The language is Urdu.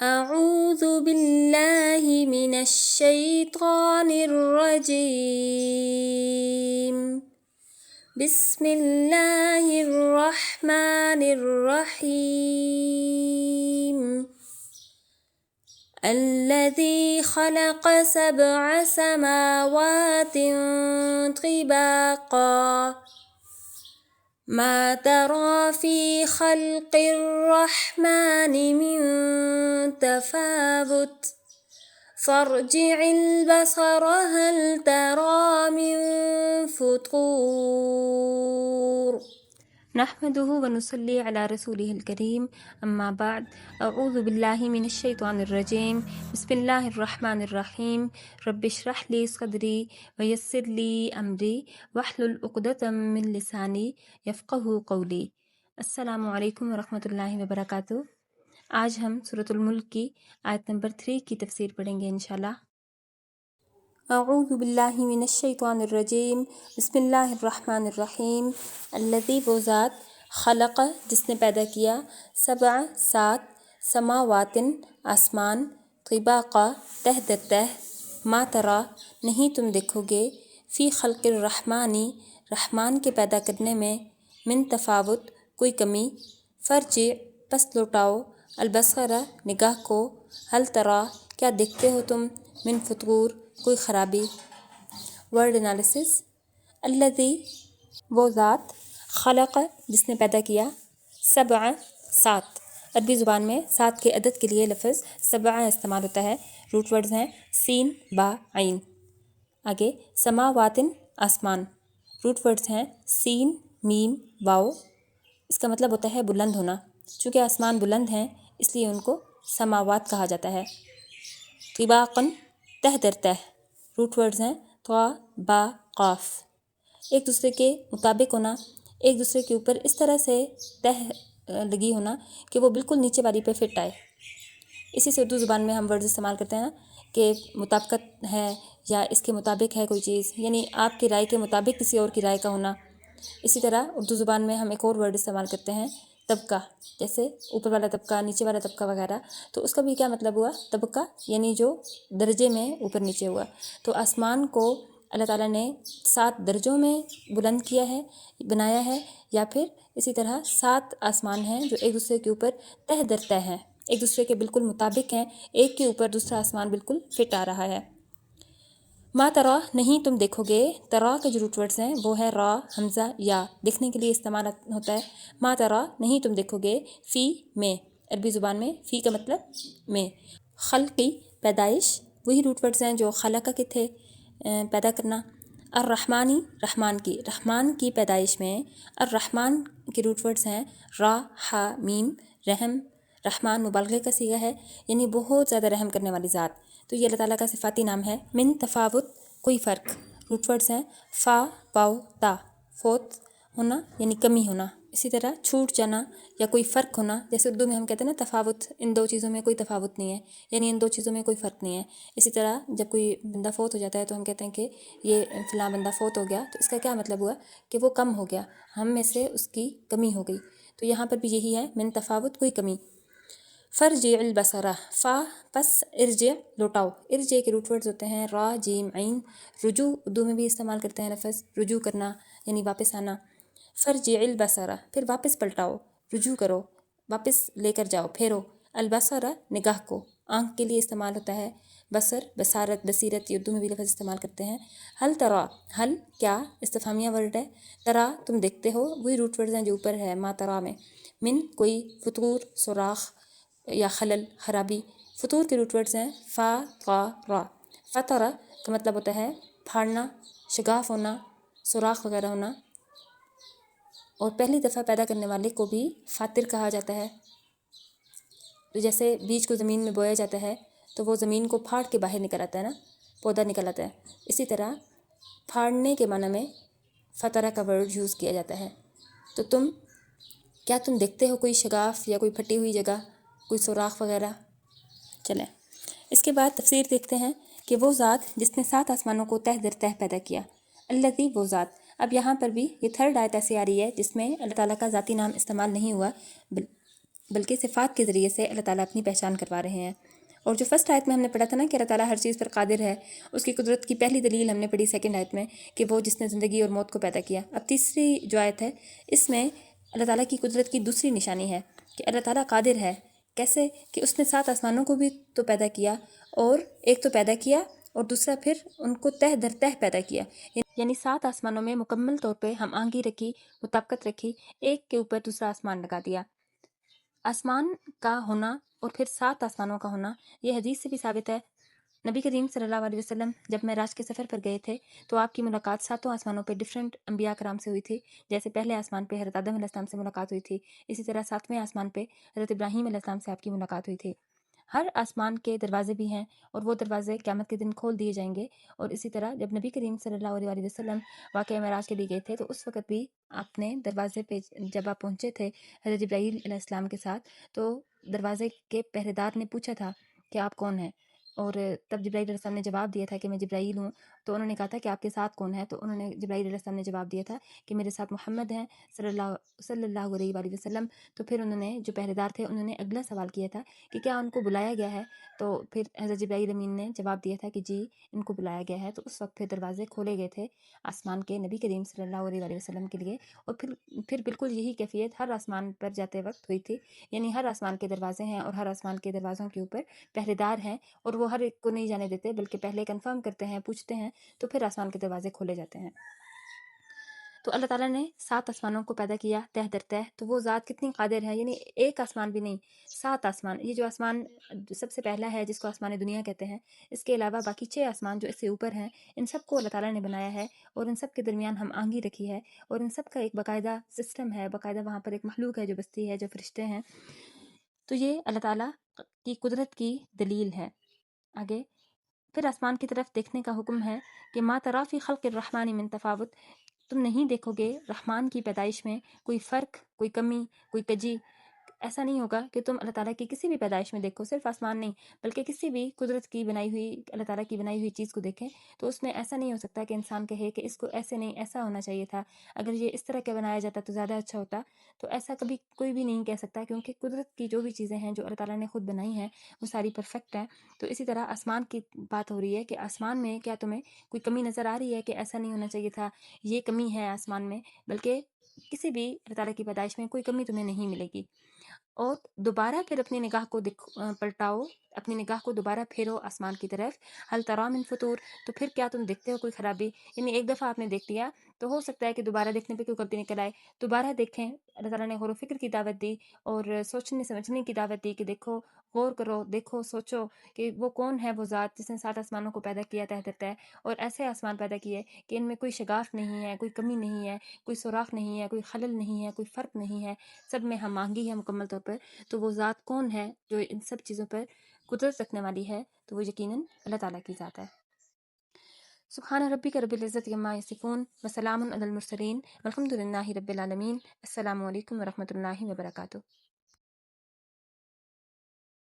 أعوذ بالله من الشيطان الرجيم بسم الله الرحمن الرحيم الذي خلق 7 سماوات طباقا ما ترى في خلق الرحمن من تفاوت فارجع البصر هل ترى من فطور نحمده ونصلي على رسوله الكريم أما بعد أعوذ بالله من الشيطان الرجيم بسم الله الرحمن الرحيم رب اشرح لي صدري ويسر لي أمري واحلل عقدة من لساني يفقهوا قولي السلام علیکم ورحمۃ اللہ وبرکاتہ۔ آج ہم سورۃ الملک کی آیت نمبر 3 کی تفسیر پڑھیں گے انشاءاللہ۔ اعوذ باللہ من الشیطان الرجیم بسم اللہ الرحمن الرحیم الذی وہ ذات خلق جس نے پیدا کیا 7 سماوات آسمان طباقا تہ در تہ ما ترا نہیں تم دیکھو گے فی خلق الرحمانی رحمان کے پیدا کرنے میں من تفاوت کوئی کمی فرجع پس لوٹاؤ البصر نگاہ کو ہل ترا کیا دیکھتے ہو تم من فطور کوئی خرابی۔ Word analysis. الذی وہ ذات خلق جس نے پیدا کیا 7 عربی زبان میں 7 کے عدد کے لیے لفظ 7 استعمال ہوتا ہے۔ روٹ ورڈز ہیں سین با عین۔ آگے سماواتن آسمان، روٹ ورڈز ہیں سین میم واؤ۔ اس کا مطلب ہوتا ہے بلند ہونا، چونکہ آسمان بلند ہیں اس لیے ان کو سماوات کہا جاتا ہے۔ طباقاً تہ در تہ، روٹ ورڈز ہیں طا با قاف۔ ایک دوسرے کے مطابق ہونا، ایک دوسرے کے اوپر اس طرح سے تہ لگی ہونا کہ وہ بالکل نیچے والی پہ فٹ آئے۔ اسی سے اردو زبان میں ہم ورڈز استعمال کرتے ہیں کہ مطابقت ہے یا اس کے مطابق ہے کوئی چیز، یعنی آپ کی رائے کے مطابق کسی اور کی رائے کا ہونا۔ اسی طرح اردو زبان میں ہم ایک اور ورڈ استعمال کرتے ہیں طبقہ، جیسے اوپر والا طبقہ نیچے والا طبقہ وغیرہ، تو اس کا بھی کیا مطلب ہوا طبقہ، یعنی جو درجے میں اوپر نیچے ہوا۔ تو آسمان کو اللہ تعالیٰ نے 7 درجوں میں بلند کیا ہے، بنایا ہے، یا پھر اسی طرح 7 آسمان ہیں جو ایک دوسرے کے اوپر تہ در تہ ہیں، ایک دوسرے کے بالکل مطابق ہیں، ایک کے اوپر دوسرا آسمان بالکل فٹ آ رہا ہے۔ ما ترا نہیں تم دیکھو گے، ترا کے جو روٹ ورڈز ہیں وہ ہے را حمزہ یا، دیکھنے کے لیے استعمال ہوتا ہے۔ ما ترا نہیں تم دیکھو گے فی میں، عربی زبان میں فی کا مطلب میں، خلقی پیدائش، وہی روٹ ورڈز ہیں جو خلقہ کے تھے پیدا کرنا، الرحمانی رحمان کی پیدائش میں، الرحمن کے روٹ ورڈز ہیں را ہا میم رحم، رحمان مبالغے کا صیغہ ہے، یعنی بہت زیادہ رحم کرنے والی ذات۔ تو یہ اللہ تعالیٰ کا صفاتی نام ہے۔ من تفاوت کوئی فرق، روٹ ورڈز ہیں فا واو تا، فوت ہونا یعنی کمی ہونا، اسی طرح چھوٹ جانا یا کوئی فرق ہونا، جیسے اردو میں ہم کہتے ہیں نا تفاوت، ان 2 چیزوں میں کوئی تفاوت نہیں ہے، یعنی ان 2 چیزوں میں کوئی فرق نہیں ہے۔ اسی طرح جب کوئی بندہ فوت ہو جاتا ہے تو ہم کہتے ہیں کہ یہ فلاں بندہ فوت ہو گیا، تو اس کا کیا مطلب ہوا کہ وہ کم ہو گیا، ہم میں سے اس کی کمی ہو گئی۔ تو یہاں پر بھی یہی ہے من تفاوت کوئی کمی۔ فرجع البصر فا پس ارجع لوٹاؤ، ارجع کے روٹ ورڈز ہوتے ہیں را جیم عین، رجوع اردو میں بھی استعمال کرتے ہیں لفظ رجوع کرنا یعنی واپس آنا۔ فرجع البصر پھر واپس پلٹاؤ، رجوع کرو، واپس لے کر جاؤ، پھیرو، البصر نگاہ کو، آنکھ کے لیے استعمال ہوتا ہے بصر، بصارت، بصیرت، یہ اردو میں بھی لفظ استعمال کرتے ہیں۔ ہل ترا ہل کیا استفہامیہ ورڈ ہے، ترا تم دیکھتے ہو، وہی روٹ ورڈز ہیں جو اوپر ہے ما ترا میں، من کوئی فطور سوراخ یا خلل خرابی، فطور کے روٹ ورڈز ہیں فا طا را، فطرہ کا مطلب ہوتا ہے پھاڑنا، شگاف ہونا، سوراخ وغیرہ ہونا، اور پہلی دفعہ پیدا کرنے والے کو بھی فاطر کہا جاتا ہے۔ تو جیسے بیج کو زمین میں بویا جاتا ہے تو وہ زمین کو پھاڑ کے باہر نکل آتا ہے نا، پودا نکل آتا ہے، اسی طرح پھاڑنے کے معنی میں فطرہ کا ورڈ یوز کیا جاتا ہے۔ تو کیا تم دیکھتے ہو کوئی شگاف یا کوئی پھٹی ہوئی جگہ، کوئی سوراخ وغیرہ؟ چلیں اس کے بعد تفسیر دیکھتے ہیں کہ وہ ذات جس نے 7 آسمانوں کو تہ در تہ پیدا کیا، الذی وہ ذات۔ اب یہاں پر بھی یہ 3rd آیت ایسی آ رہی ہے جس میں اللہ تعالیٰ کا ذاتی نام استعمال نہیں ہوا، بلکہ صفات کے ذریعے سے اللہ تعالیٰ اپنی پہچان کروا رہے ہیں۔ اور جو فرسٹ آیت میں ہم نے پڑھا تھا نا کہ اللہ تعالیٰ ہر چیز پر قادر ہے، اس کی قدرت کی پہلی دلیل ہم نے پڑھی سیکنڈ آیت میں کہ وہ جس نے زندگی اور موت کو پیدا کیا۔ اب تیسری جو آیت ہے اس میں اللہ تعالیٰ کی قدرت کی دوسری نشانی ہے کہ اللہ تعالیٰ قادر ہے۔ کیسے؟ کہ اس نے 7 آسمانوں کو بھی تو پیدا کیا، اور ایک تو پیدا کیا اور دوسرا پھر ان کو تہ در تہ پیدا کیا، یعنی 7 آسمانوں میں مکمل طور پہ ہم آہنگی رکھی، مطابقت رکھی، ایک کے اوپر دوسرا آسمان لگا دیا۔ آسمان کا ہونا اور پھر 7 آسمانوں کا ہونا یہ حدیث سے بھی ثابت ہے۔ نبی کریم صلی اللہ علیہ وسلم جب معراج کے سفر پر گئے تھے تو آپ کی ملاقات 7 آسمانوں پہ ڈیفرنٹ انبیاء کرام سے ہوئی تھی۔ جیسے پہلے آسمان پہ حضرت آدم علیہ السلام سے ملاقات ہوئی تھی، اسی طرح 7ویں آسمان پہ حضرت ابراہیم علیہ السلام سے آپ کی ملاقات ہوئی تھی۔ ہر آسمان کے دروازے بھی ہیں اور وہ دروازے قیامت کے دن کھول دیے جائیں گے۔ اور اسی طرح جب نبی کریم صلی اللہ علیہ وسلم واقعہ معراج کے لیے گئے تھے تو اس وقت بھی آپ نے دروازے پہ جب آپ پہنچے تھے حضرت جبرائیل علیہ السلام کے ساتھ، تو دروازے کے پہرے دار نے پوچھا تھا کہ آپ کون ہیں، اور تب جبرائیل علیہ السلام نے جواب دیا تھا کہ میں جبرائیل ہوں۔ تو انہوں نے کہا تھا کہ آپ کے ساتھ کون ہے؟ تو انہوں نے جبرائیل علیہ السلام نے جواب دیا تھا کہ میرے ساتھ محمد ہیں صلی اللہ علیہ وآلہ وسلم۔ تو پھر انہوں نے جو پہرے دار تھے انہوں نے اگلا سوال کیا تھا کہ کیا ان کو بلایا گیا ہے؟ تو پھر حضرت جبرائیل امین نے جواب دیا تھا کہ جی ان کو بلایا گیا ہے۔ تو اس وقت پھر دروازے کھولے گئے تھے آسمان کے نبی کریم صلی اللہ علیہ وآلہ وسلم کے لیے، اور پھر بالکل یہی کیفیت ہر آسمان پر جاتے وقت ہوئی تھی، یعنی ہر آسمان کے دروازے ہیں اور ہر آسمان کے دروازوں کے اوپر پہرے دار ہیں، اور وہ ہر ایک کو نہیں جانے دیتے بلکہ پہلے کنفرم کرتے ہیں، پوچھتے ہیں، تو پھر آسمان کے دروازے کھولے جاتے ہیں۔ تو اللہ تعالیٰ نے 7 آسمانوں کو پیدا کیا تہ در تہ، تو وہ ذات کتنی قادر ہے، یعنی ایک آسمان بھی نہیں، 7 آسمان۔ یہ جو آسمان سب سے پہلا ہے جس کو آسمان دنیا کہتے ہیں، اس کے علاوہ باقی 6 آسمان جو اس سے اوپر ہیں، ان سب کو اللہ تعالیٰ نے بنایا ہے، اور ان سب کے درمیان ہم آہنگی رکھی ہے، اور ان سب کا ایک باقاعدہ سسٹم ہے، باقاعدہ وہاں پر ایک مخلوق ہے جو بستی ہے، جو فرشتے ہیں۔ تو یہ اللہ تعالیٰ کی قدرت کی دلیل ہے۔ آگے پھر آسمان کی طرف دیکھنے کا حکم ہے کہ ما تری فی خلق الرحمن من تفاوت، تم نہیں دیکھو گے رحمان کی پیدائش میں کوئی فرق، کوئی کمی، کوئی کجی۔ ایسا نہیں ہوگا کہ تم اللہ تعالیٰ کی کسی بھی پیدائش میں دیکھو، صرف آسمان نہیں بلکہ کسی بھی قدرت کی بنائی ہوئی، اللہ تعالیٰ کی بنائی ہوئی چیز کو دیکھیں تو اس میں ایسا نہیں ہو سکتا کہ انسان کہے کہ اس کو ایسے نہیں، ایسا ہونا چاہیے تھا، اگر یہ اس طرح کا بنایا جاتا تو زیادہ اچھا ہوتا۔ تو ایسا کبھی کوئی بھی نہیں کہہ سکتا، کیونکہ قدرت کی جو بھی چیزیں ہیں جو اللہ تعالیٰ نے خود بنائی ہیں وہ ساری پرفیکٹ ہیں۔ تو اسی طرح آسمان کی بات ہو رہی ہے کہ آسمان میں کیا تمہیں کوئی کمی نظر آ رہی ہے کہ ایسا نہیں ہونا چاہیے تھا، یہ کمی ہے آسمان میں؟ بلکہ کسی بھی اللہ تعالیٰ کی پیدائش میں کوئی کمی تمہیں نہیں ملے گی۔ اور دوبارہ پھر اپنی نگاہ کو پلٹاؤ، اپنی نگاہ کو دوبارہ پھیرو آسمان کی طرف، ہل تری من فطور، تو پھر کیا تم دیکھتے ہو کوئی خرابی؟ یعنی ایک دفعہ آپ نے دیکھ لیا تو ہو سکتا ہے کہ دوبارہ دیکھنے پہ کوئی غلطی نکل آئے، دوبارہ دیکھیں۔ اللہ تعالیٰ نے غور و فکر کی دعوت دی اور سوچنے سمجھنے کی دعوت دی کہ دیکھو، غور کرو، دیکھو، سوچو کہ وہ کون ہے، وہ ذات جس نے 7 آسمانوں کو پیدا کیا تہ در تہ، اور ایسے آسمان پیدا کیے کہ ان میں کوئی شگاف نہیں ہے، کوئی کمی نہیں ہے، کوئی سوراخ نہیں ہے، کوئی خلل نہیں ہے، کوئی فرق نہیں ہے، سب میں ہم آہنگی ہے مکمل طور پر۔ تو وہ ذات کون ہے جو ان سب چیزوں پر قدرت رکھنے والی ہے؟ تو وہ یقیناً اللہ تعالیٰ کی ذات ہے۔ سبحان ربک رب العزت عما یصفون وسلام علی المرسلین والحمد للہ رب العالمین۔ السلام علیکم ورحمۃ اللہ وبرکاتہ۔